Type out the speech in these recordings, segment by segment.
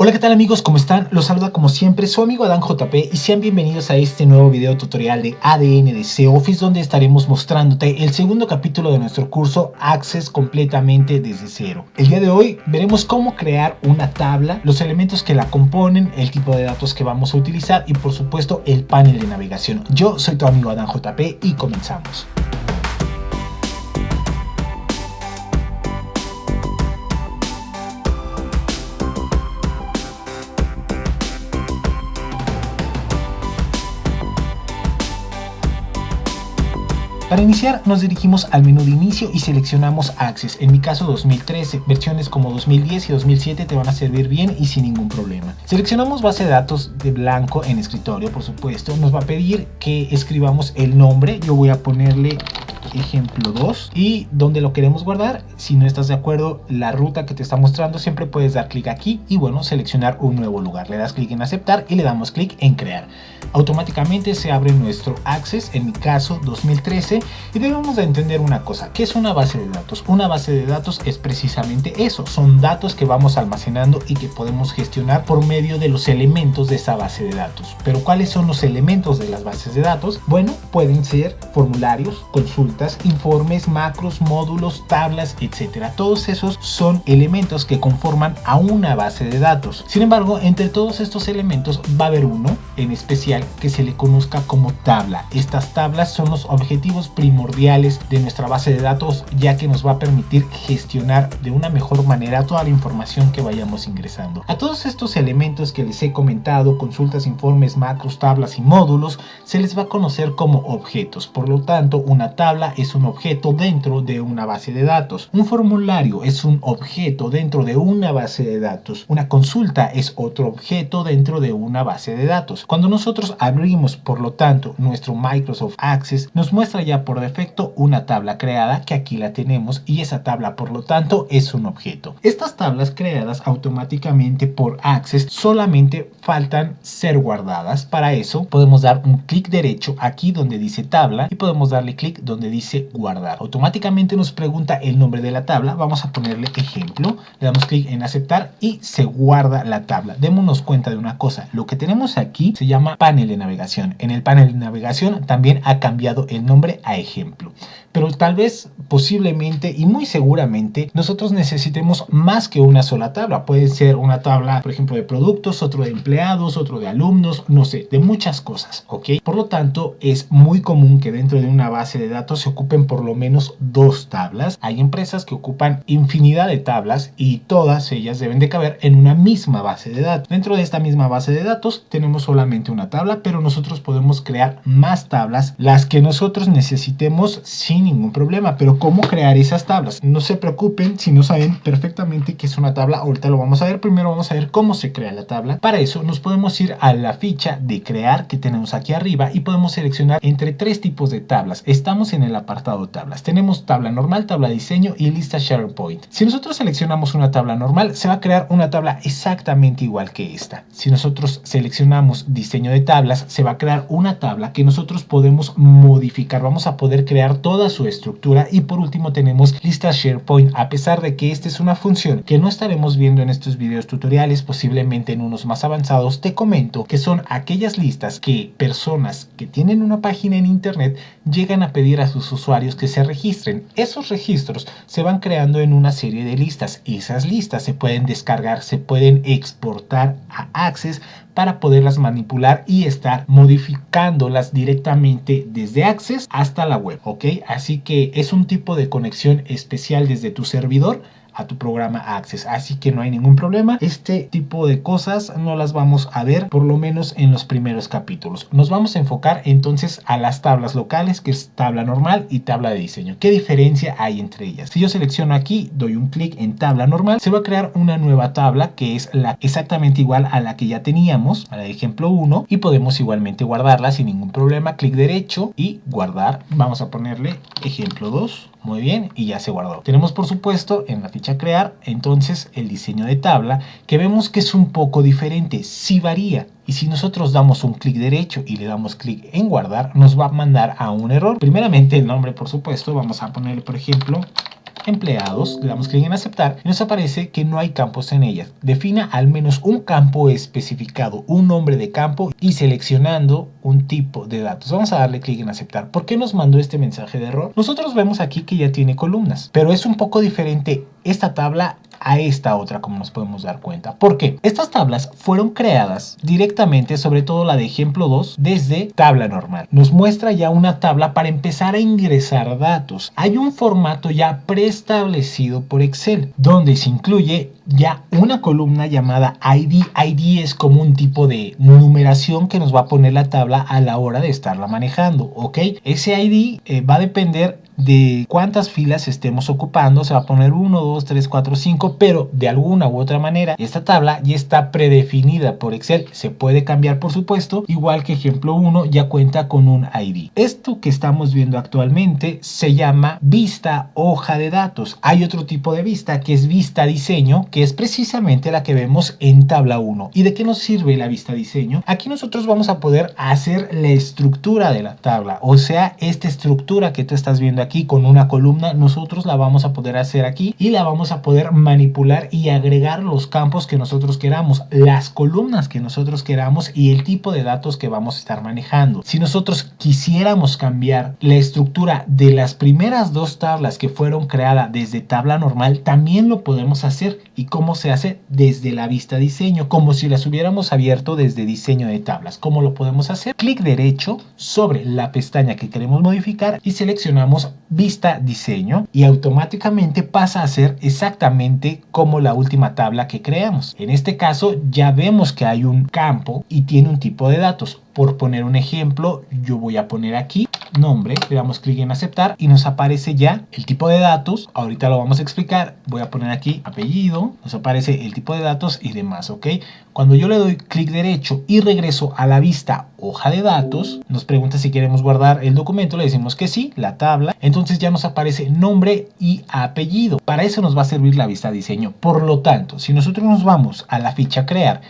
Hola, ¿qué tal amigos? ¿Cómo están? Los saluda como siempre su amigo Adán JP y sean bienvenidos a este nuevo video tutorial de ADN de SEO Office, donde estaremos mostrándote el segundo capítulo de nuestro curso Access completamente desde cero. El día de hoy veremos cómo crear una tabla, los elementos que la componen, el tipo de datos que vamos a utilizar y por supuesto el panel de navegación. Yo soy tu amigo Adán JP y comenzamos. Para iniciar nos dirigimos al menú de inicio y seleccionamos Access. En mi caso 2013, versiones como 2010 y 2007 te van a servir bien y sin ningún problema. Seleccionamos base de datos de blanco en escritorio, por supuesto. Nos va a pedir que escribamos el nombre. Yo voy a ponerle ejemplo 2 y donde lo queremos guardar. Si no estás de acuerdo, la ruta que te está mostrando, siempre puedes dar clic aquí y bueno, seleccionar un nuevo lugar. Le das clic en aceptar y le damos clic en crear. Automáticamente se abre nuestro Access, en mi caso 2013, y debemos de entender una cosa. ¿Qué es una base de datos? Una base de datos es precisamente eso, son datos que vamos almacenando y que podemos gestionar por medio de los elementos de esa base de datos. Pero ¿cuáles son los elementos de las bases de datos? Bueno, pueden ser formularios, consultas, informes, macros, módulos, tablas, etcétera. Todos esos son elementos que conforman a una base de datos. Sin embargo, entre todos estos elementos va a haber uno en especial que se le conozca como tabla. Estas tablas son los objetivos primordiales de nuestra base de datos, ya que nos va a permitir gestionar de una mejor manera toda la información que vayamos ingresando. A todos estos elementos que les he comentado, consultas, informes, macros, tablas y módulos, se les va a conocer como objetos. Por lo tanto, una tabla es un objeto dentro de una base de datos. Un formulario es un objeto dentro de una base de datos. Una consulta es otro objeto dentro de una base de datos. Cuando nosotros abrimos, por lo tanto, nuestro Microsoft Access, nos muestra ya por defecto una tabla creada, que aquí la tenemos, y esa tabla, por lo tanto, es un objeto. Estas tablas creadas automáticamente por Access solamente faltan ser guardadas. Para eso podemos dar un clic derecho aquí donde dice tabla y podemos darle clic donde dice guardar. Automáticamente nos pregunta el nombre de la tabla. Vamos a ponerle ejemplo, le damos clic en aceptar y se guarda la tabla. Démonos cuenta de una cosa, lo que tenemos aquí se llama panel de navegación. En el panel de navegación también ha cambiado el nombre a ejemplo. Pero tal vez, posiblemente y muy seguramente nosotros necesitemos más que una sola tabla. Puede ser una tabla, por ejemplo, de productos, otro de empleados, otro de alumnos, no sé, de muchas cosas, ¿ok? Por lo tanto, es muy común que dentro de una base de datos se ocupen por lo menos dos tablas. Hay empresas que ocupan infinidad de tablas y todas ellas deben de caber en una misma base de datos. Dentro de esta misma base de datos tenemos solamente una tabla, pero nosotros podemos crear más tablas, las que nosotros necesitemos sin ningún problema. Pero ¿cómo crear esas tablas? No se preocupen si no saben perfectamente qué es una tabla. Ahorita lo vamos a ver. Primero vamos a ver cómo se crea la tabla. Para eso nos podemos ir a la ficha de crear que tenemos aquí arriba y podemos seleccionar entre tres tipos de tablas. Estamos en el apartado tablas. Tenemos tabla normal, tabla diseño y lista SharePoint. Si nosotros seleccionamos una tabla normal, se va a crear una tabla exactamente igual que esta. Si nosotros seleccionamos diseño de tablas, se va a crear una tabla que nosotros podemos modificar. Vamos a poder crear toda su estructura. Y por último tenemos lista SharePoint. A pesar de que esta es una función que no estaremos viendo en estos videos tutoriales, posiblemente en unos más avanzados, te comento que son aquellas listas que personas que tienen una página en internet llegan a pedir a sus usuarios que se registren. Esos registros se van creando en una serie de listas. Esas listas se pueden descargar, se pueden exportar a Access para poderlas manipular y estar modificándolas directamente desde Access hasta la web, ¿ok? Así que es un tipo de conexión especial desde tu servidor a tu programa Access, así que no hay ningún problema. Este tipo de cosas no las vamos a ver, por lo menos en los primeros capítulos. Nos vamos a enfocar entonces a las tablas locales, que es tabla normal y tabla de diseño. ¿Qué diferencia hay entre ellas? Si yo selecciono aquí, doy un clic en tabla normal, se va a crear una nueva tabla que es exactamente igual a la que ya teníamos, a la de ejemplo 1, y podemos igualmente guardarla sin ningún problema. Clic derecho y guardar. Vamos a ponerle ejemplo 2. Muy bien, y ya se guardó. Tenemos por supuesto en la ficha crear entonces el diseño de tabla, que vemos que es un poco diferente, sí varía. Y si nosotros damos un clic derecho y le damos clic en guardar, nos va a mandar a un error. Primeramente el nombre, por supuesto, vamos a ponerle por ejemplo empleados, le damos clic en aceptar y nos aparece que no hay campos en ellas. Defina al menos un campo especificado, un nombre de campo y seleccionando un tipo de datos. Vamos a darle clic en aceptar. ¿Por qué nos mandó este mensaje de error? Nosotros vemos aquí que ya tiene columnas, pero es un poco diferente esta tabla a esta otra, como nos podemos dar cuenta. ¿Por qué? Estas tablas fueron creadas directamente, sobre todo la de ejemplo 2, desde tabla normal. Nos muestra ya una tabla para empezar a ingresar datos. Hay un formato ya preestablecido por Excel, donde se incluye ya una columna llamada ID. ID es como un tipo de numeración que nos va a poner la tabla a la hora de estarla manejando, ¿ok? Ese ID va a depender de cuántas filas estemos ocupando. Se va a poner 1, 2, 3, 4, 5, pero de alguna u otra manera esta tabla ya está predefinida por Excel. Se puede cambiar, por supuesto, igual que ejemplo 1 ya cuenta con un ID. Esto que estamos viendo actualmente se llama vista hoja de datos. Hay otro tipo de vista que es vista diseño, que es precisamente la que vemos en tabla 1. ¿Y de qué nos sirve la vista diseño? Aquí nosotros vamos a poder hacer la estructura de la tabla, o sea, esta estructura que tú estás viendo aquí con una columna, nosotros la vamos a poder hacer aquí y la vamos a poder manipular y agregar los campos que nosotros queramos, las columnas que nosotros queramos y el tipo de datos que vamos a estar manejando. Si nosotros quisiéramos cambiar la estructura de las primeras dos tablas que fueron creadas desde tabla normal, también lo podemos hacer. ¿Y cómo se hace? Desde la vista diseño, como si las hubiéramos abierto desde diseño de tablas. ¿Cómo lo podemos hacer? Clic derecho sobre la pestaña que queremos modificar y seleccionamos vista diseño y automáticamente pasa a ser exactamente como la última tabla que creamos. En este caso ya vemos que hay un campo y tiene un tipo de datos. Por poner un ejemplo, yo voy a poner aquí nombre, le damos clic en aceptar y nos aparece ya el tipo de datos. Ahorita lo vamos a explicar. Voy a poner aquí apellido, nos aparece el tipo de datos y demás, ¿ok? Cuando yo le doy clic derecho y regreso a la vista hoja de datos, nos pregunta si queremos guardar el documento, le decimos que sí, la tabla, entonces ya nos aparece nombre y apellido. Para eso nos va a servir la vista diseño. Por lo tanto, si nosotros nos vamos a la ficha crear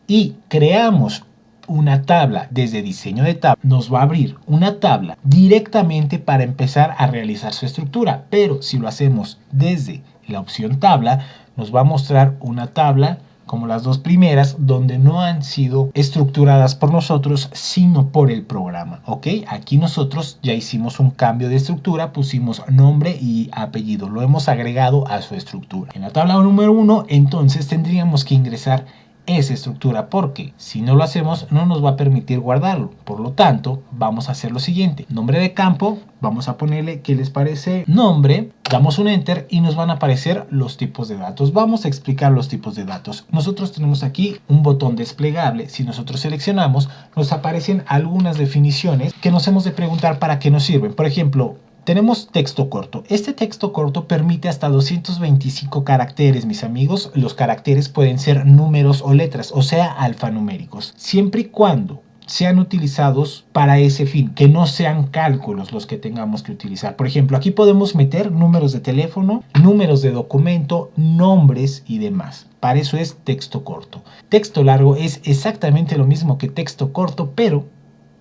y creamos una tabla desde diseño de tabla, nos va a abrir una tabla directamente para empezar a realizar su estructura. Pero si lo hacemos desde la opción tabla, nos va a mostrar una tabla como las dos primeras, donde no han sido estructuradas por nosotros, sino por el programa, ¿ok? Aquí nosotros ya hicimos un cambio de estructura, pusimos nombre y apellido, lo hemos agregado a su estructura. En la tabla número 1, entonces tendríamos que ingresar esa estructura, porque si no lo hacemos no nos va a permitir guardarlo. Por lo tanto, vamos a hacer lo siguiente: nombre de campo, vamos a ponerle, ¿qué les parece? Nombre, damos un enter y nos van a aparecer los tipos de datos. Vamos a explicar los tipos de datos. Nosotros tenemos aquí un botón desplegable. Si nosotros seleccionamos, nos aparecen algunas definiciones que nos hemos de preguntar para qué nos sirven. Por ejemplo, tenemos texto corto. Este texto corto permite hasta 225 caracteres, mis amigos. Los caracteres pueden ser números o letras, o sea, alfanuméricos, siempre y cuando sean utilizados para ese fin, que no sean cálculos los que tengamos que utilizar. Por ejemplo, aquí podemos meter números de teléfono, números de documento, nombres y demás. Para eso es texto corto. Texto largo es exactamente lo mismo que texto corto, pero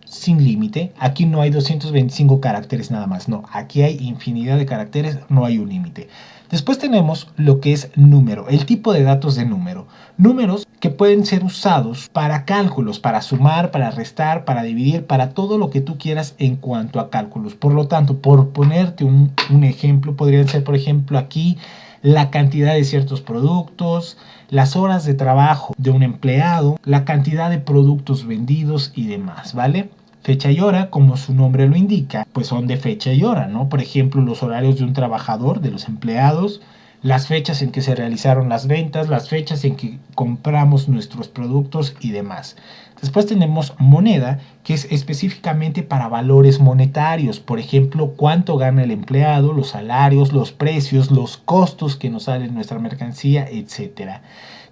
sin límite. Aquí no hay 225 caracteres nada más, no, aquí hay infinidad de caracteres, no hay un límite. Después tenemos lo que es número, el tipo de datos de número. Números que pueden ser usados para cálculos, para sumar, para restar, para dividir, para todo lo que tú quieras en cuanto a cálculos. Por lo tanto, por ponerte un ejemplo, podrían ser, por ejemplo, aquí la cantidad de ciertos productos, las horas de trabajo de un empleado, la cantidad de productos vendidos y demás, ¿vale? Fecha y hora, como su nombre lo indica, pues son de fecha y hora, ¿no? Por ejemplo, los horarios de un trabajador, de los empleados, las fechas en que se realizaron las ventas, las fechas en que compramos nuestros productos y demás. Después tenemos moneda, que es específicamente para valores monetarios. Por ejemplo, cuánto gana el empleado, los salarios, los precios, los costos que nos salen nuestra mercancía, etc.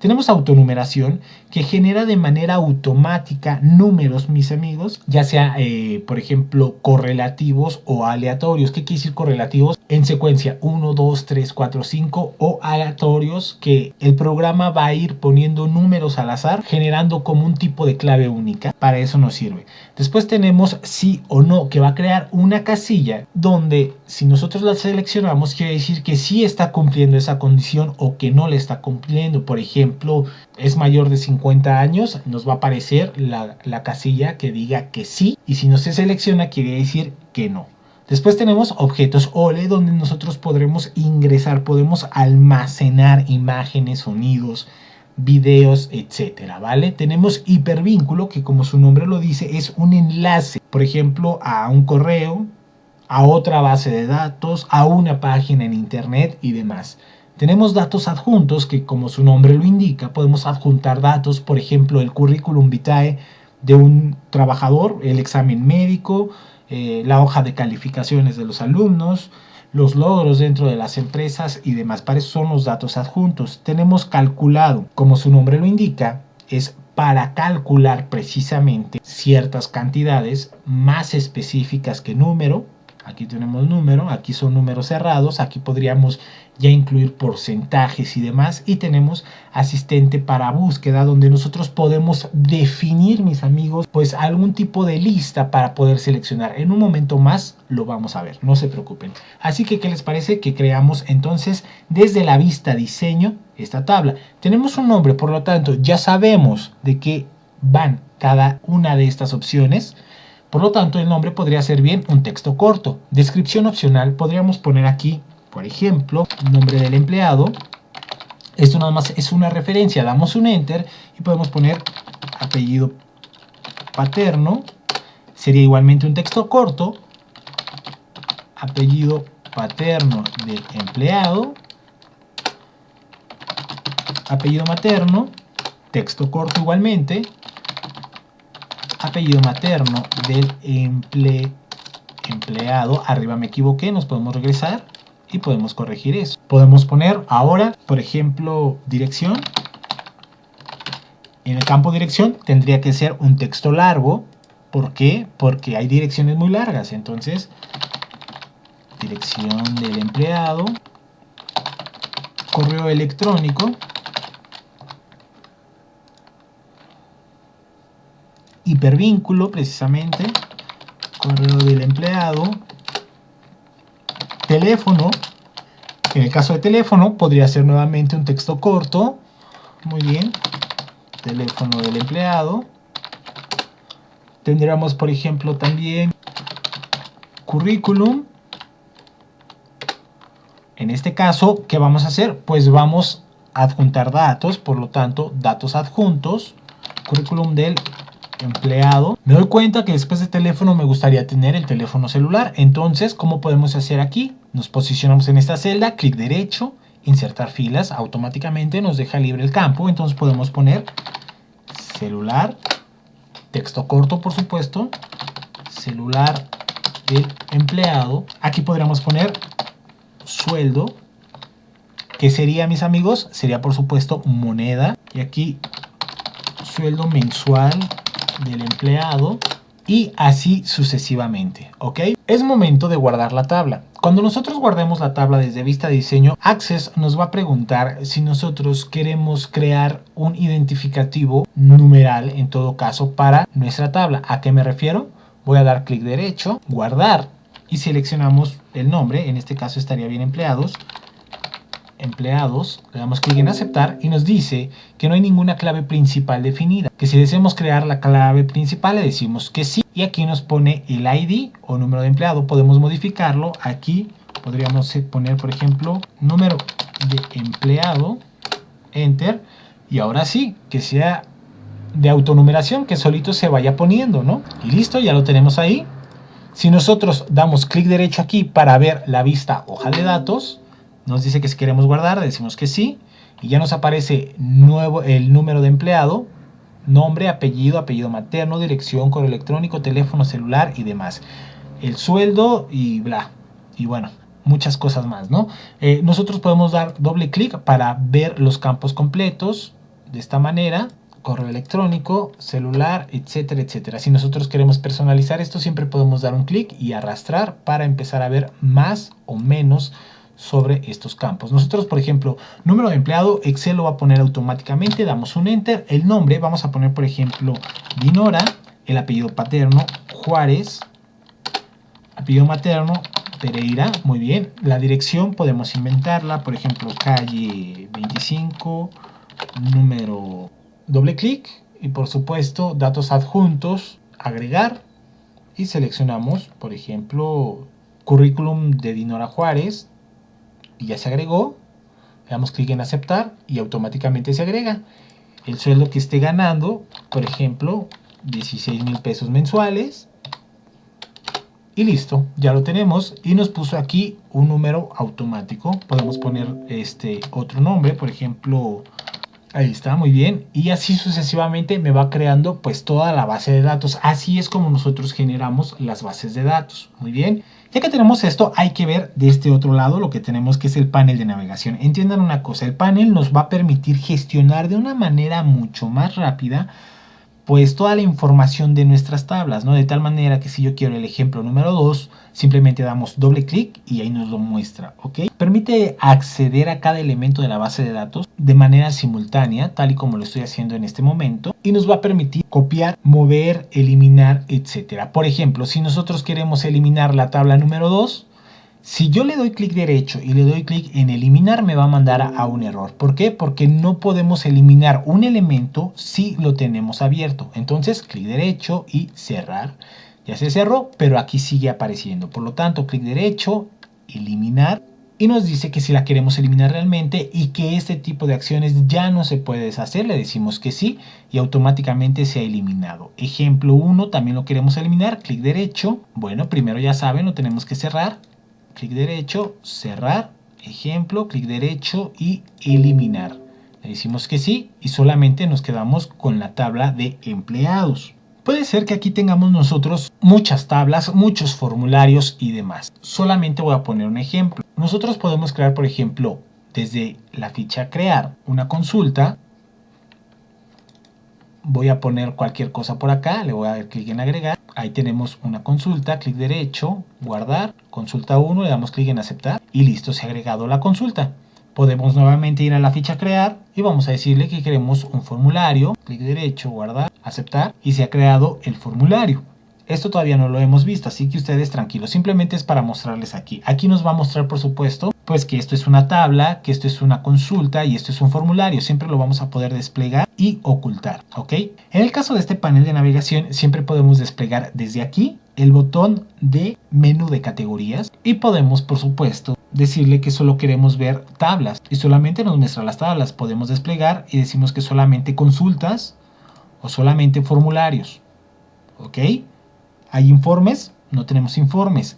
Tenemos autonumeración, que genera de manera automática números, mis amigos, ya sea, por ejemplo, correlativos o aleatorios. ¿Qué quiere decir correlativos? En secuencia 1, 2, 3, 4, 5, o aleatorios, que el programa va a ir poniendo números al azar, generando como un tipo de clave única. Para eso nos sirve. Después tenemos sí o no, que va a crear una casilla donde si nosotros la seleccionamos, quiere decir que sí está cumpliendo esa condición o que no le está cumpliendo. Por ejemplo, es mayor de 50 años, nos va a aparecer la casilla que diga que sí, y si no se selecciona quiere decir que no. Después tenemos objetos OLE, donde nosotros podremos ingresar, podemos almacenar imágenes, sonidos, videos, etcétera, ¿vale? Tenemos hipervínculo, que como su nombre lo dice, es un enlace, por ejemplo, a un correo, a otra base de datos, a una página en internet y demás. Tenemos datos adjuntos, que como su nombre lo indica, podemos adjuntar datos, por ejemplo, el currículum vitae de un trabajador, el examen médico, la hoja de calificaciones de los alumnos, los logros dentro de las empresas y demás. Para eso son los datos adjuntos. Tenemos calculado, como su nombre lo indica, es para calcular precisamente ciertas cantidades más específicas que número. Aquí tenemos número, aquí son números cerrados, aquí podríamos ya incluir porcentajes y demás. Y tenemos asistente para búsqueda, donde nosotros podemos definir, mis amigos, pues algún tipo de lista para poder seleccionar. En un momento más lo vamos a ver, no se preocupen. Así que, ¿qué les parece que creamos entonces desde la vista diseño esta tabla? Tenemos un nombre, por lo tanto ya sabemos de qué van cada una de estas opciones. Por lo tanto, el nombre podría ser bien un texto corto. Descripción opcional, podríamos poner aquí, por ejemplo, nombre del empleado. Esto nada más es una referencia. Damos un enter y podemos poner apellido paterno. Sería igualmente un texto corto. Apellido paterno del empleado. Apellido materno. Texto corto igualmente. Apellido materno del empleado. Arriba me equivoqué, nos podemos regresar y podemos corregir eso. Podemos poner ahora, por ejemplo, dirección. En el campo dirección tendría que ser un texto largo. ¿Por qué? Porque hay direcciones muy largas. Entonces, dirección del empleado. Correo electrónico. Hipervínculo, precisamente, correo del empleado, teléfono. En el caso de teléfono podría ser nuevamente un texto corto. Muy bien, teléfono del empleado. Tendríamos, por ejemplo, también currículum. En este caso, ¿qué vamos a hacer? Pues vamos a adjuntar datos, por lo tanto, datos adjuntos, currículum del empleado. Me doy cuenta que después de teléfono me gustaría tener el teléfono celular. Entonces, ¿cómo podemos hacer aquí? Nos posicionamos en esta celda, clic derecho, insertar filas. Automáticamente nos deja libre el campo. Entonces podemos poner celular, texto corto por supuesto, celular del empleado. Aquí podríamos poner sueldo, que sería, mis amigos, sería por supuesto moneda. Y aquí sueldo mensual del empleado, y así sucesivamente, ¿ok? Es momento de guardar la tabla. Cuando nosotros guardemos la tabla desde vista de diseño, Access nos va a preguntar si nosotros queremos crear un identificativo numeral, en todo caso, para nuestra tabla. ¿A qué me refiero? Voy a dar clic derecho, guardar, y seleccionamos el nombre. En este caso estaría bien empleados, le damos clic en aceptar y nos dice que no hay ninguna clave principal definida, que si deseamos crear la clave principal le decimos que sí, y aquí nos pone el ID o número de empleado. Podemos modificarlo. Aquí podríamos poner, por ejemplo, número de empleado, enter, y ahora sí, que sea de autonumeración, que solito se vaya poniendo, ¿no? Y listo, ya lo tenemos ahí. Si nosotros damos clic derecho aquí para ver la vista hoja de datos, nos dice que si queremos guardar, decimos que sí, y ya nos aparece el número de empleado, nombre, apellido, apellido materno, dirección, correo electrónico, teléfono celular y demás. El sueldo y bla. Y bueno, muchas cosas más, ¿no? Nosotros podemos dar doble clic para ver los campos completos. de esta manera, correo electrónico, celular, etcétera, etcétera. Si nosotros queremos personalizar esto, siempre podemos dar un clic y arrastrar para empezar a ver más o menos sobre estos campos. Nosotros, por ejemplo, número de empleado, Excel lo va a poner automáticamente, damos un enter, el nombre, vamos a poner, por ejemplo, Dinora, el apellido paterno, Juárez, apellido materno, Pereira, muy bien. La dirección podemos inventarla, por ejemplo, calle 25, número, doble clic y por supuesto datos adjuntos, agregar y seleccionamos, por ejemplo, currículum de Dinora Juárez y ya se agregó. Le damos clic en aceptar y automáticamente se agrega. El sueldo que esté ganando, por ejemplo, 16,000 pesos mensuales. Y listo, ya lo tenemos y nos puso aquí un número automático. Podemos poner otro nombre, por ejemplo, ahí está, muy bien. Y así sucesivamente me va creando pues toda la base de datos. Así es como nosotros generamos las bases de datos. Muy bien. Ya que tenemos esto, hay que ver de este otro lado lo que tenemos, que es el panel de navegación. Entiendan una cosa, el panel nos va a permitir gestionar de una manera mucho más rápida pues toda la información de nuestras tablas, ¿no? De tal manera que si yo quiero el ejemplo número 2, simplemente damos doble clic y ahí nos lo muestra, ¿ok? Permite acceder a cada elemento de la base de datos de manera simultánea, tal y como lo estoy haciendo en este momento, y nos va a permitir copiar, mover, eliminar, etc. Por ejemplo, si nosotros queremos eliminar la tabla número 2, si yo le doy clic derecho y le doy clic en eliminar, me va a mandar a un error. ¿Por qué? Porque no podemos eliminar un elemento si lo tenemos abierto. Entonces, clic derecho y cerrar. Ya se cerró, pero aquí sigue apareciendo. Por lo tanto, clic derecho, eliminar. Y nos dice que si la queremos eliminar realmente y que este tipo de acciones ya no se puede deshacer, le decimos que sí y automáticamente se ha eliminado. Ejemplo 1, también lo queremos eliminar, clic derecho. Bueno, primero ya saben, lo tenemos que cerrar. Clic derecho, cerrar, ejemplo, clic derecho y eliminar. Le decimos que sí y solamente nos quedamos con la tabla de empleados. Puede ser que aquí tengamos nosotros muchas tablas, muchos formularios y demás. Solamente voy a poner un ejemplo. Nosotros podemos crear, por ejemplo, desde la ficha crear una consulta. Voy a poner cualquier cosa por acá, le voy a dar clic en agregar. Ahí tenemos una consulta, clic derecho, guardar, consulta 1, le damos clic en aceptar y listo, se ha agregado la consulta. Podemos nuevamente ir a la ficha crear y vamos a decirle que queremos un formulario, clic derecho, guardar, aceptar y se ha creado el formulario. Esto todavía no lo hemos visto, así que ustedes tranquilos, simplemente es para mostrarles aquí. Aquí nos va a mostrar, por supuesto, pues que esto es una tabla, que esto es una consulta y esto es un formulario. Siempre lo vamos a poder desplegar y ocultar, ¿ok? En el caso de este panel de navegación, siempre podemos desplegar desde aquí el botón de menú de categorías y podemos, por supuesto, decirle que solo queremos ver tablas y solamente nos muestra las tablas. Podemos desplegar y decimos que solamente consultas o solamente formularios, ¿ok? Hay informes, no tenemos informes.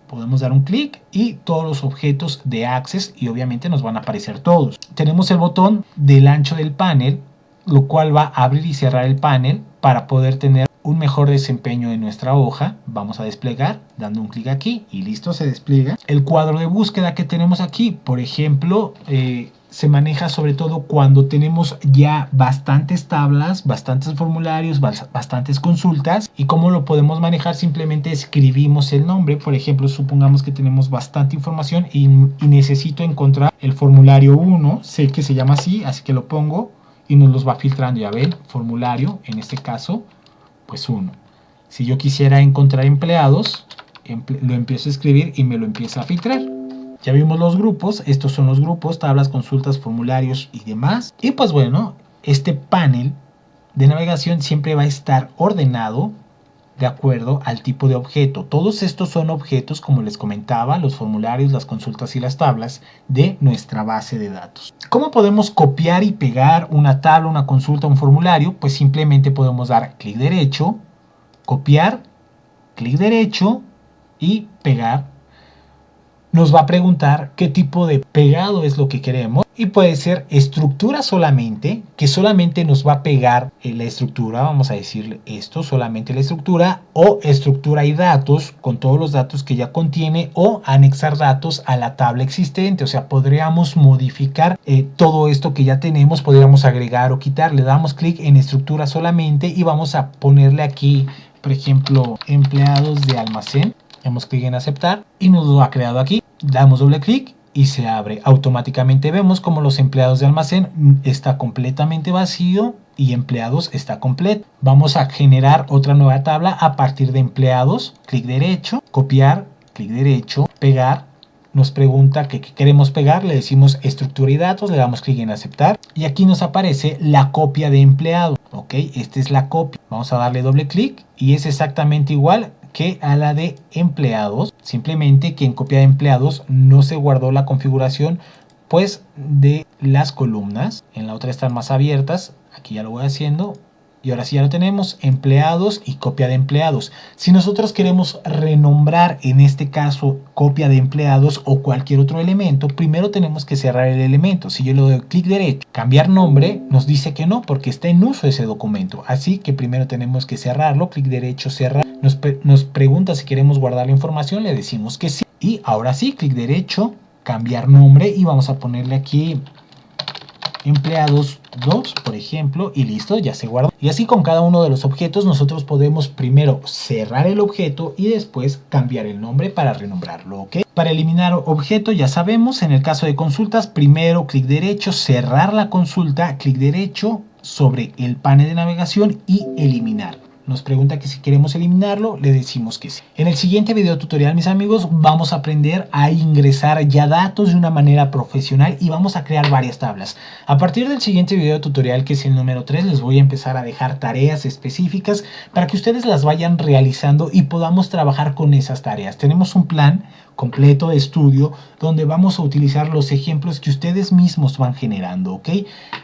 Podemos dar un clic y todos los objetos de Access y obviamente nos van a aparecer todos. Tenemos el botón del ancho del panel, lo cual va a abrir y cerrar el panel para poder tener un mejor desempeño en nuestra hoja. Vamos a desplegar dando un clic aquí y listo, se despliega. El cuadro de búsqueda que tenemos aquí, por ejemplo, se maneja sobre todo cuando tenemos ya bastantes tablas, bastantes formularios, bastantes consultas. ¿Y cómo lo podemos manejar? Simplemente escribimos el nombre. Por ejemplo, supongamos que tenemos bastante información y necesito encontrar el formulario 1. Sé que se llama así que lo pongo y nos los va filtrando. Ya ven, formulario, en este caso, pues 1. Si yo quisiera encontrar empleados, lo empiezo a escribir y me lo empieza a filtrar. Ya vimos los grupos, estos son los grupos, tablas, consultas, formularios y demás. Y pues bueno, este panel de navegación siempre va a estar ordenado de acuerdo al tipo de objeto. Todos estos son objetos, como les comentaba, los formularios, las consultas y las tablas de nuestra base de datos. ¿Cómo podemos copiar y pegar una tabla, una consulta, un formulario? Pues simplemente podemos dar clic derecho, copiar, clic derecho y pegar. Nos va a preguntar qué tipo de pegado es lo que queremos y puede ser estructura solamente, que solamente nos va a pegar la estructura, vamos a decirle esto, solamente la estructura, o estructura y datos con todos los datos que ya contiene, o anexar datos a la tabla existente. O sea, podríamos modificar todo esto que ya tenemos, podríamos agregar o quitar. Le damos clic en estructura solamente y vamos a ponerle aquí, por ejemplo, empleados de almacén. Damos clic en aceptar y nos lo ha creado aquí. Damos doble clic y se abre. Automáticamente vemos como los empleados de almacén está completamente vacío y empleados está completo. Vamos a generar otra nueva tabla a partir de empleados. Clic derecho, copiar, clic derecho, pegar. Nos pregunta qué queremos pegar, le decimos estructura y datos, le damos clic en aceptar y aquí nos aparece la copia de empleado. Ok, esta es la copia. Vamos a darle doble clic y es exactamente igual que a la de empleados, simplemente que en copia de empleados no se guardó la configuración pues de las columnas. En la otra están más abiertas, aquí ya lo voy haciendo y ahora sí ya lo tenemos, empleados y copia de empleados. Si nosotros queremos renombrar en este caso copia de empleados o cualquier otro elemento, primero tenemos que cerrar el elemento. Si yo le doy clic derecho, cambiar nombre, nos dice que no porque está en uso ese documento, así que primero tenemos que cerrarlo. Clic derecho, cerrar. Nos pregunta si queremos guardar la información, le decimos que sí. Y ahora sí, clic derecho, cambiar nombre y vamos a ponerle aquí empleados 2, por ejemplo, y listo, ya se guardó. Y así con cada uno de los objetos nosotros podemos primero cerrar el objeto y después cambiar el nombre para renombrarlo, ¿ok? Para eliminar objeto ya sabemos, en el caso de consultas, primero clic derecho, cerrar la consulta, clic derecho sobre el panel de navegación y eliminar. Nos pregunta que si queremos eliminarlo, le decimos que sí. En el siguiente video tutorial, mis amigos, vamos a aprender a ingresar ya datos de una manera profesional y vamos a crear varias tablas. A partir del siguiente video tutorial, que es el número 3, les voy a empezar a dejar tareas específicas para que ustedes las vayan realizando y podamos trabajar con esas tareas. Tenemos un plan completo de estudio donde vamos a utilizar los ejemplos que ustedes mismos van generando, ¿ok?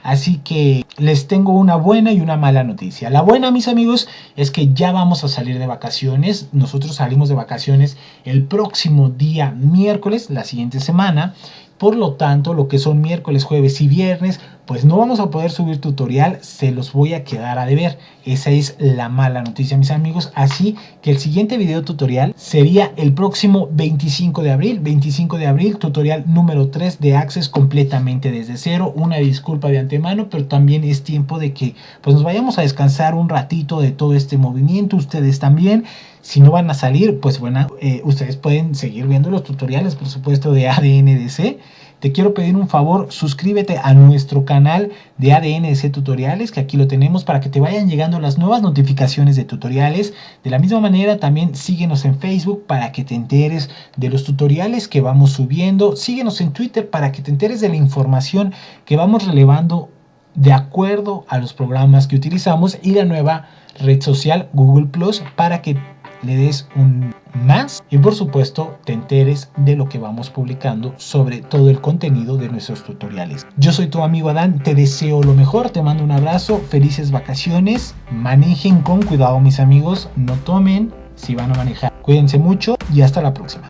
Así que les tengo una buena y una mala noticia. La buena, mis amigos, es que ya vamos a salir de vacaciones. Nosotros salimos de vacaciones el próximo día miércoles, la siguiente semana. Por lo tanto, lo que son miércoles, jueves y viernes, pues no vamos a poder subir tutorial, se los voy a quedar a deber. Esa es la mala noticia, mis amigos. Así que el siguiente video tutorial sería el próximo 25 de abril. 25 de abril, tutorial número 3 de Access completamente desde cero. Una disculpa de antemano, pero también es tiempo de que pues nos vayamos a descansar un ratito de todo este movimiento. Ustedes también. Si no van a salir, pues bueno, ustedes pueden seguir viendo los tutoriales, por supuesto, de ADNDC. Te quiero pedir un favor, suscríbete a nuestro canal de ADNDC Tutoriales, que aquí lo tenemos para que te vayan llegando las nuevas notificaciones de tutoriales. De la misma manera, también síguenos en Facebook para que te enteres de los tutoriales que vamos subiendo. Síguenos en Twitter para que te enteres de la información que vamos relevando de acuerdo a los programas que utilizamos y la nueva red social Google Plus para que le des un más y por supuesto te enteres de lo que vamos publicando sobre todo el contenido de nuestros tutoriales. Yo soy tu amigo Adán, te deseo lo mejor, te mando un abrazo, felices vacaciones, manejen con cuidado mis amigos, no tomen si van a manejar, cuídense mucho y hasta la próxima.